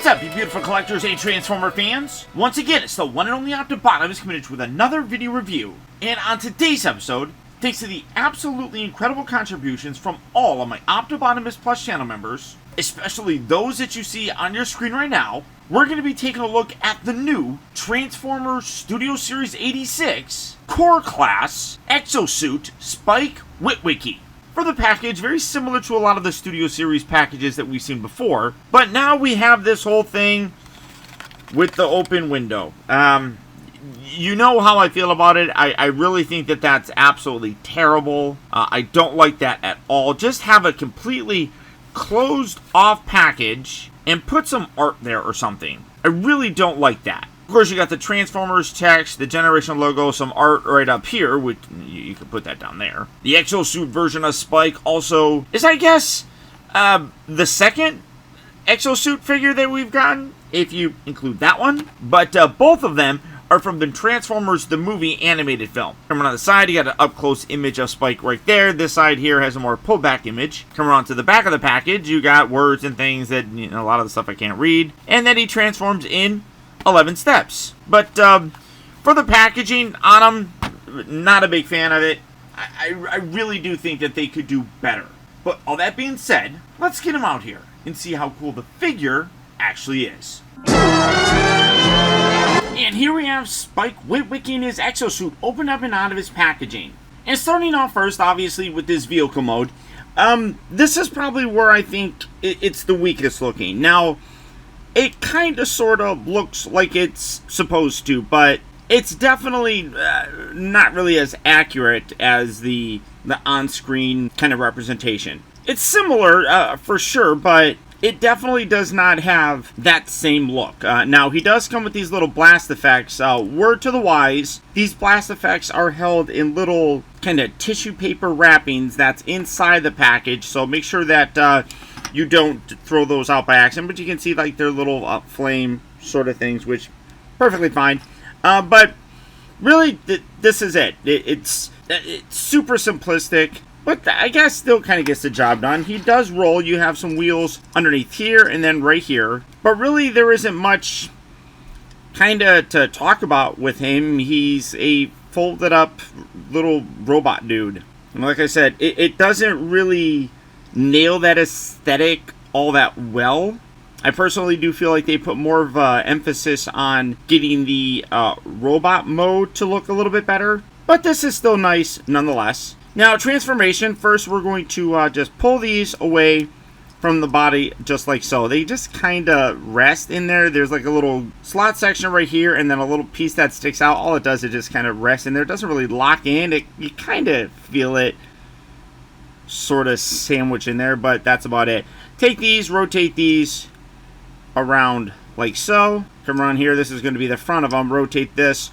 What's up, you beautiful collectors and Transformer fans? Once again, it's the one and only Optibotimus coming with another video review. And on today's episode, thanks to the absolutely incredible contributions from all of my Optibotimus Plus channel members, especially those that you see on your screen right now, we're going to be taking a look at the new Transformers Studio Series 86 Core Class EXO-SUIT SPIKE Witwicky. For the package, very similar to a lot of the Studio Series packages that we've seen before, but now we have this whole thing with the open window. You know how I feel about it. I really think that that's absolutely terrible. I don't like that at all. Just have a completely closed off package and put some art there or something. I really don't like that. Of course, you got the Transformers text, the Generation logo, some art right up here, which you could put that down there. The EXO-SUIT version of Spike also is, I guess, the second EXO-SUIT figure that we've gotten, if you include that one. But both of them are from the Transformers the Movie animated film. Coming on the side, you got an up-close image of Spike right there. This side here has a more pullback image. Coming on to the back of the package, you got words and things that, you know, a lot of the stuff I can't read. And then he transforms in 11 steps. But for the packaging on them, not a big fan of it. I really do think that they could do better. But all that being said, let's get him out here and see how cool the figure actually is. And here we have Spike Witwicky his EXO-SUIT opened up and out of his packaging. And starting off first, obviously, with this vehicle mode. This is probably where I think it's the weakest looking. Now, it kind of sort of looks like it's supposed to, but it's definitely not really as accurate as the on-screen kind of representation. It's similar, for sure, but it definitely does not have that same look. Now, he does come with these little blast effects. Word to the wise, these blast effects are held in little kind of tissue paper wrappings that's inside the package, so make sure that you don't throw those out by accident, but you can see like their little flame sort of things, which perfectly fine. But really, this is it. It's super simplistic, but I guess still kind of gets the job done. He does roll. You have some wheels underneath here and then right here, but really there isn't much kind of to talk about with him. He's a folded up little robot dude. And like I said, it doesn't really nail that aesthetic all that well. I personally do feel like they put more of emphasis on getting the robot mode to look a little bit better, but this is still nice nonetheless. Now, transformation, first we're going to just pull these away from the body just like so. They just kind of rest in there. There's like a little slot section right here and then a little piece that sticks out. All it does is just kind of rest in there. It doesn't really lock in. You kind of feel it sort of sandwich in there, but that's about it. Take these, rotate these around like so. Come around here, this is going to be the front of them. Rotate this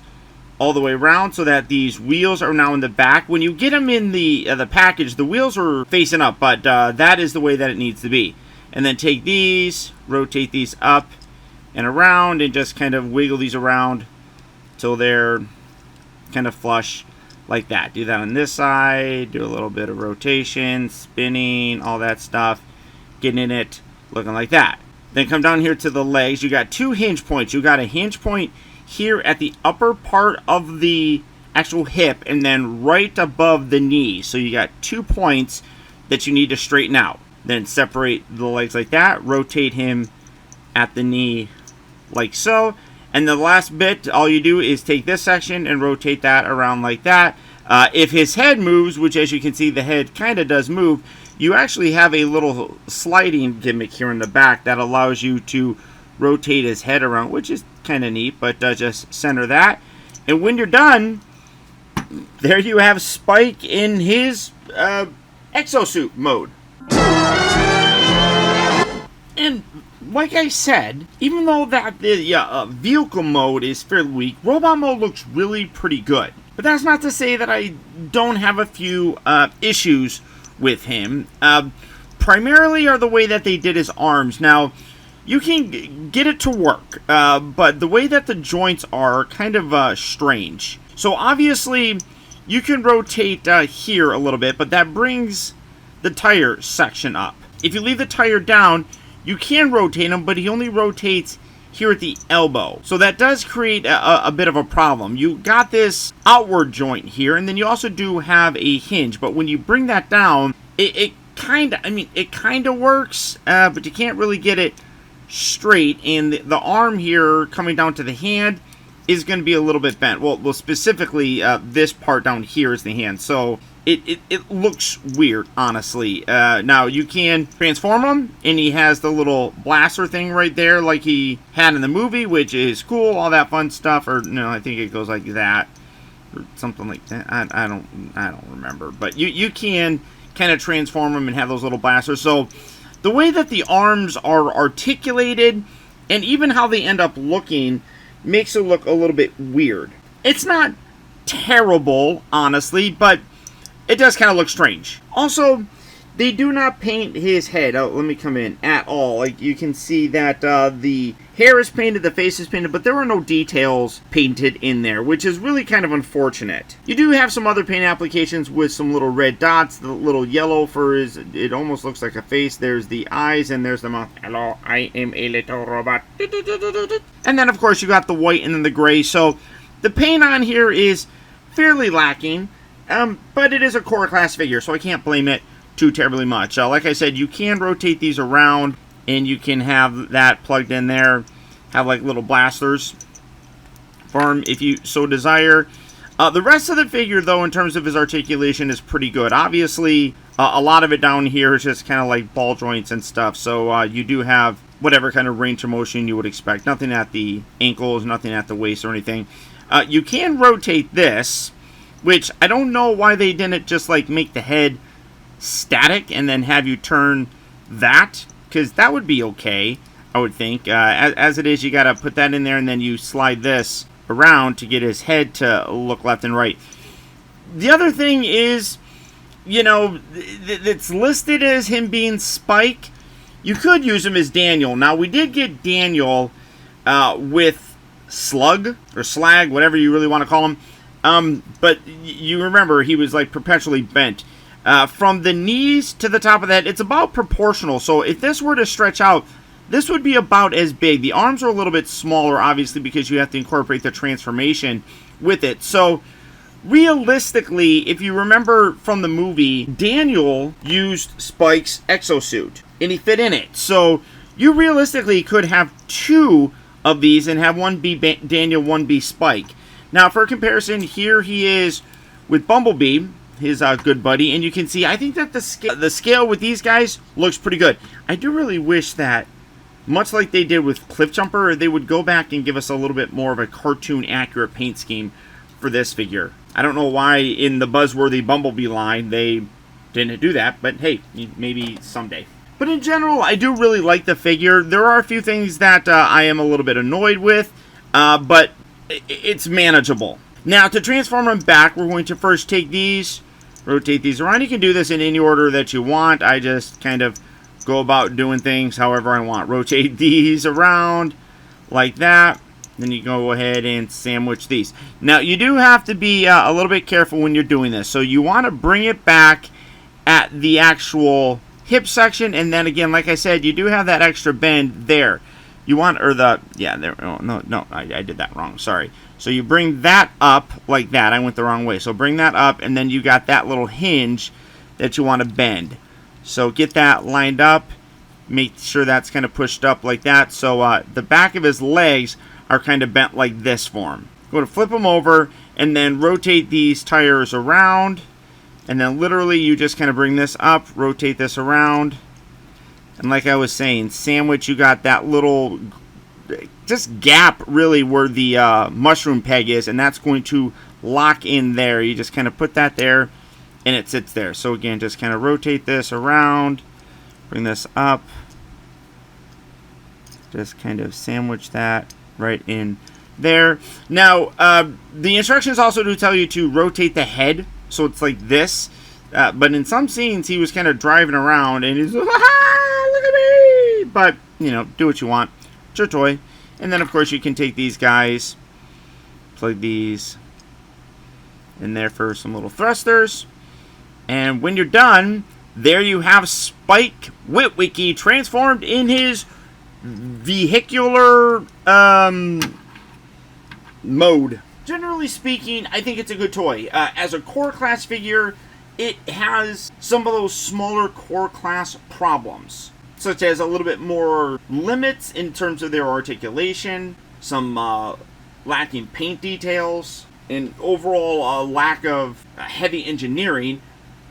all the way around so that these wheels are now in the back. When you get them in the package, the wheels are facing up, but that is the way that it needs to be. And then take these, rotate these up and around, and just kind of wiggle these around till they're kind of flush like that. Do that on this side, do a little bit of rotation, spinning, all that stuff, getting in it, looking like that. Then come down here to the legs. You got two hinge points. You got a hinge point here at the upper part of the actual hip and then right above the knee. So you got 2 points that you need to straighten out. Then separate the legs like that, rotate him at the knee like so. And the last bit, all you do is take this section and rotate that around like that. If his head moves, which as you can see the head kind of does move, you actually have a little sliding gimmick here in the back that allows you to rotate his head around, which is kind of neat, but just center that. And when you're done, there you have Spike in his EXO-SUIT mode. And like I said, even though that the vehicle mode is fairly weak, robot mode looks really pretty good. But that's not to say that I don't have a few issues with him. Primarily are the way that they did his arms. Now, you can get it to work, but the way that the joints are kind of strange. So obviously, you can rotate here a little bit, but that brings the tire section up. If you leave the tire down, you can rotate him, but he only rotates here at the elbow. So that does create a bit of a problem. You got this outward joint here, and then you also do have a hinge, but when you bring that down, it kind of works, but you can't really get it straight, and the arm here coming down to the hand is going to be a little bit bent. Well, specifically, this part down here is the hand, so it looks weird, honestly. Now, you can transform him, and he has the little blaster thing right there like he had in the movie, which is cool, all that fun stuff. Or, no, I think it goes like that, or something like that. I don't remember. But you can kind of transform him and have those little blasters. So, the way that the arms are articulated, and even how they end up looking, makes it look a little bit weird. It's not terrible, honestly, but it does kind of look strange. Also, they do not paint his head. Oh, let me come in. At all. Like, you can see that the hair is painted, the face is painted, but there are no details painted in there, which is really kind of unfortunate. You do have some other paint applications with some little red dots, the little yellow for his, it almost looks like a face. There's the eyes, and there's the mouth. Hello, I am a little robot. And then, of course, you got the white and then the gray. So, the paint on here is fairly lacking. But it is a core class figure, so I can't blame it too terribly much. Like I said, you can rotate these around, and you can have that plugged in there, have like little blasters for him if you so desire. The rest of the figure, though, in terms of his articulation, is pretty good. Obviously, a lot of it down here is just kind of like ball joints and stuff, so you do have whatever kind of range of motion you would expect. Nothing at the ankles, nothing at the waist or anything. You can rotate this, which I don't know why they didn't just like make the head static and then have you turn that, because that would be okay, I would think. As it is, you got to put that in there, and then you slide this around to get his head to look left and right. The other thing is, you know, it's listed as him being Spike. You could use him as Daniel. Now, we did get Daniel with Slug, or Slag, whatever you really want to call him. But you remember, he was like perpetually bent. From the knees to the top of the head, it's about proportional. So if this were to stretch out, this would be about as big. The arms are a little bit smaller, obviously, because you have to incorporate the transformation with it. So realistically, if you remember from the movie, Daniel used Spike's exosuit, and he fit in it. So you realistically could have two of these and have one be Daniel, one be Spike. Now, for comparison, here he is with Bumblebee, his good buddy, and you can see, I think that the scale with these guys looks pretty good. I do really wish that, much like they did with Cliffjumper, they would go back and give us a little bit more of a cartoon-accurate paint scheme for this figure. I don't know why in the buzzworthy Bumblebee line they didn't do that, but hey, maybe someday. But in general, I do really like the figure. There are a few things that I am a little bit annoyed with, but it's manageable. Now, to transform them back, we're going to first take these, rotate these around. You can do this in any order that you want. I just kind of go about doing things however I want. Rotate these around like that. Then you go ahead and sandwich these. Now, you do have to be a little bit careful when you're doing this. So you want to bring it back at the actual hip section. And then again, like I said, you do have that extra bend there. You want, or the, yeah, there, oh, no, I did that wrong, sorry. So you bring that up like that. I went the wrong way. So bring that up, and then you got that little hinge that you want to bend. So get that lined up. Make sure that's kind of pushed up like that. So the back of his legs are kind of bent like this for him. Go to flip them over, and then rotate these tires around. And then literally you just kind of bring this up, rotate this around. And like I was saying, sandwich, you got that little just gap really where the mushroom peg is, and that's going to lock in there. You just kind of put that there, and it sits there. So again, just kind of rotate this around, bring this up, just kind of sandwich that right in there. Now, the instructions also do tell you to rotate the head, so it's like this. But in some scenes, he was kind of driving around, and he's, ah, look at me! But, you know, do what you want. It's your toy. And then, of course, you can take these guys, plug these in there for some little thrusters. And when you're done, there you have Spike Witwicky transformed in his vehicular mode. Generally speaking, I think it's a good toy. As a core class figure, it has some of those smaller core class problems, such as a little bit more limits in terms of their articulation, some lacking paint details, and overall lack of heavy engineering,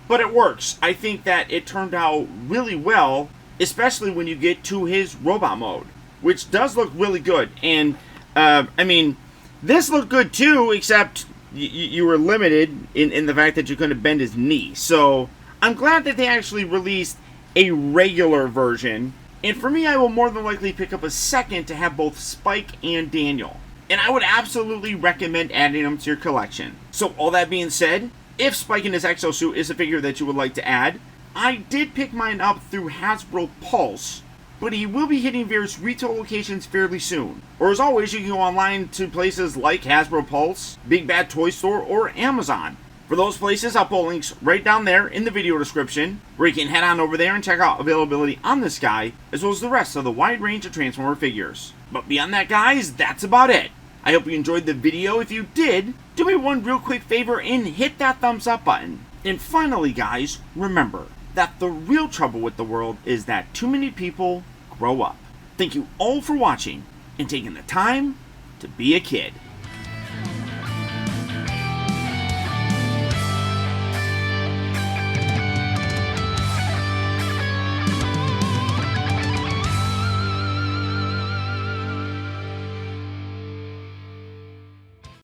but it works. I think that it turned out really well, especially when you get to his robot mode, which does look really good. And, I mean, this looked good too, except you were limited in the fact that you couldn't bend his knee. So, I'm glad that they actually released a regular version. And for me, I will more than likely pick up a second to have both Spike and Daniel. And I would absolutely recommend adding them to your collection. So all that being said, if Spike in his exosuit is a figure that you would like to add, I did pick mine up through Hasbro Pulse, but he will be hitting various retail locations fairly soon. Or as always, you can go online to places like Hasbro Pulse, Big Bad Toy Store, or Amazon. For those places, I'll put links right down there in the video description, where you can head on over there and check out availability on this guy, as well as the rest of the wide range of Transformer figures. But beyond that, guys, that's about it. I hope you enjoyed the video. If you did, do me one real quick favor and hit that thumbs up button. And finally, guys, remember that the real trouble with the world is that too many people grow up. Thank you all for watching and taking the time to be a kid.